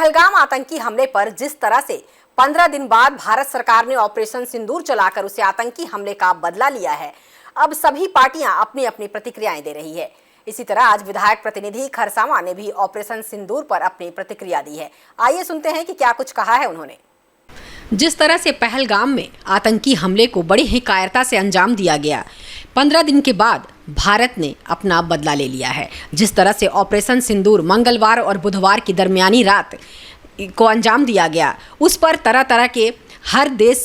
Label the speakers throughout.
Speaker 1: पहलगाम आतंकी हमले पर जिस तरह से 15 दिन बाद भारत सरकार ने ऑपरेशन सिंदूर चलाकर उसे आतंकी हमले का बदला लिया है, अब सभी पार्टियां अपनी अपनी प्रतिक्रियाएं दे रही है। इसी तरह आज विधायक प्रतिनिधि खरसावां ने भी ऑपरेशन सिंदूर पर अपनी प्रतिक्रिया दी है। आइए सुनते हैं कि क्या कुछ कहा है उन्होंने। जिस तरह से पहलगाम में आतंकी हमले को बड़ी ही कायरता से अंजाम दिया गया, 15 दिन के बाद भारत ने अपना बदला ले लिया है। जिस तरह से ऑपरेशन सिंदूर मंगलवार और बुधवार की दरमियानी रात को अंजाम दिया गया, उस पर तरह तरह के हर देश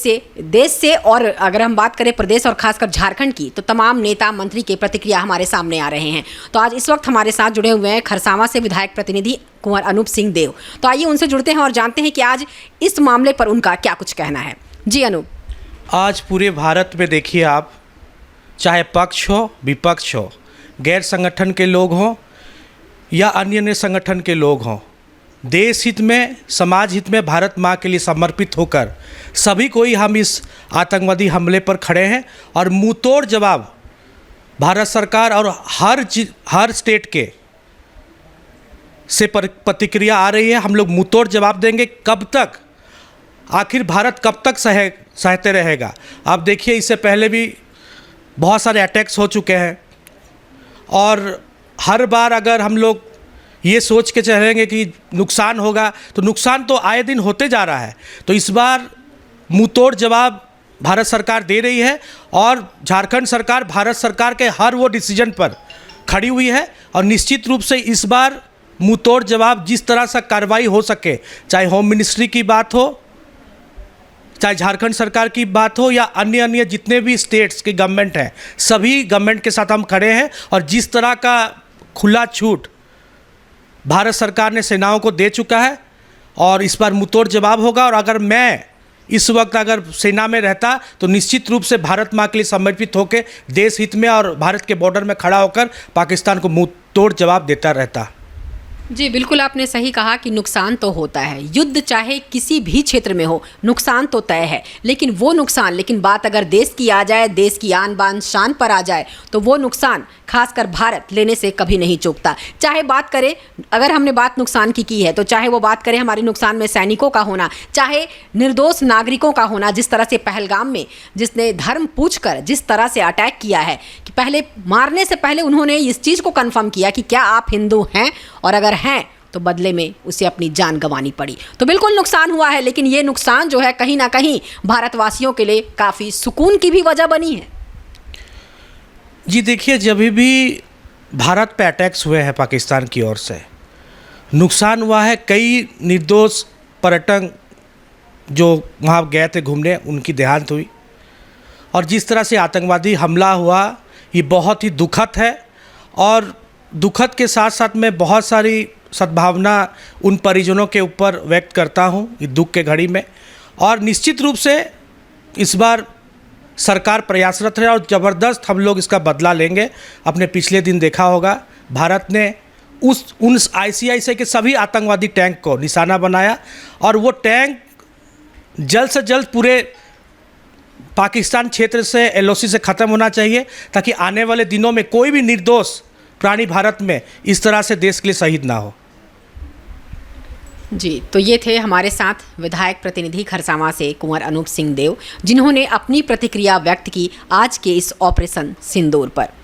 Speaker 1: से और अगर हम बात करें प्रदेश और खासकर झारखंड की, तो तमाम नेता मंत्री के प्रतिक्रिया हमारे सामने आ रहे हैं। तो आज इस वक्त हमारे साथ जुड़े हुए हैं खरसावां से विधायक प्रतिनिधि कुंवर अनूप सिंह देव। तो आइए उनसे जुड़ते हैं और जानते हैं कि आज इस मामले पर उनका क्या कुछ कहना है। जी अनूप।
Speaker 2: आज पूरे भारत में देखिए आप, चाहे पक्ष हो विपक्ष हो, गैर संगठन के लोग हों या अन्य संगठन के लोग हों, देश हित में समाज हित में भारत माँ के लिए समर्पित होकर सभी कोई हम इस आतंकवादी हमले पर खड़े हैं और मुंहतोड़ जवाब भारत सरकार और हर स्टेट के से प्रतिक्रिया आ रही है। हम लोग मुंहतोड़ जवाब देंगे। कब तक, आखिर भारत कब तक सहते रहेगा। आप देखिए, इससे पहले भी बहुत सारे अटैक्स हो चुके हैं और हर बार अगर हम लोग ये सोच के चलेंगे कि नुकसान होगा, तो नुकसान तो आए दिन होते जा रहा है। तो इस बार मुंहतोड़ जवाब भारत सरकार दे रही है और झारखंड सरकार भारत सरकार के हर वो डिसीजन पर खड़ी हुई है और निश्चित रूप से इस बार मुंहतोड़ जवाब जिस तरह से कार्रवाई हो सके, चाहे होम मिनिस्ट्री की बात हो, चाहे झारखंड सरकार की बात हो या अन्य जितने भी स्टेट्स के गवर्नमेंट हैं, सभी गवर्नमेंट के साथ हम खड़े हैं और जिस तरह का खुला छूट भारत सरकार ने सेनाओं को दे चुका है और इस बार मुंहतोड़ जवाब होगा। और अगर मैं इस वक्त अगर सेना में रहता तो निश्चित रूप से भारत माँ के लिए समर्पित होकर देश हित में और भारत के बॉर्डर में खड़ा होकर पाकिस्तान को मुंहतोड़ जवाब देता रहता।
Speaker 1: जी बिल्कुल, आपने सही कहा कि नुकसान तो होता है। युद्ध चाहे किसी भी क्षेत्र में हो, नुकसान तो तय है। लेकिन बात अगर देश की आ जाए, देश की आन बान शान पर आ जाए, तो वो नुकसान खासकर भारत लेने से कभी नहीं चूकता। चाहे बात करें, अगर हमने बात नुकसान की है, तो चाहे वो बात करें हमारे नुकसान में सैनिकों का होना, चाहे निर्दोष नागरिकों का होना। जिस तरह से पहलगाम में जिसने धर्म पूछकर जिस तरह से अटैक किया है कि पहले मारने से पहले उन्होंने इस चीज़ को कन्फर्म किया कि क्या आप हिंदू हैं, और अगर हैं तो बदले में उसे अपनी जान गंवानी पड़ी। तो बिल्कुल नुकसान हुआ है, लेकिन ये नुकसान जो है कहीं ना कहीं भारतवासियों के लिए काफ़ी सुकून की भी वजह बनी है।
Speaker 2: जी देखिए, जब भी भारत पे अटैक्स हुए हैं पाकिस्तान की ओर से, नुकसान हुआ है। कई निर्दोष पर्यटक जो वहाँ गए थे घूमने, उनकी देहांत हुई और जिस तरह से आतंकवादी हमला हुआ, ये बहुत ही दुखद है। और दुखद के साथ साथ मैं बहुत सारी सद्भावना उन परिजनों के ऊपर व्यक्त करता हूँ इस दुख के घड़ी में। और निश्चित रूप से इस बार सरकार प्रयासरत है और ज़बरदस्त हम लोग इसका बदला लेंगे। अपने पिछले दिन देखा होगा, भारत ने उन ICIC के सभी आतंकवादी टैंक को निशाना बनाया और वो टैंक जल्द से जल्द पूरे पाकिस्तान क्षेत्र से LOC से ख़त्म होना चाहिए, ताकि आने वाले दिनों में कोई भी निर्दोष प्राणी भारत में इस तरह से देश के लिए शहीद ना हो।
Speaker 1: जी, तो ये थे हमारे साथ विधायक प्रतिनिधि खरसावां से कुंवर अनूप सिंह देव, जिन्होंने अपनी प्रतिक्रिया व्यक्त की आज के इस ऑपरेशन सिंदूर पर।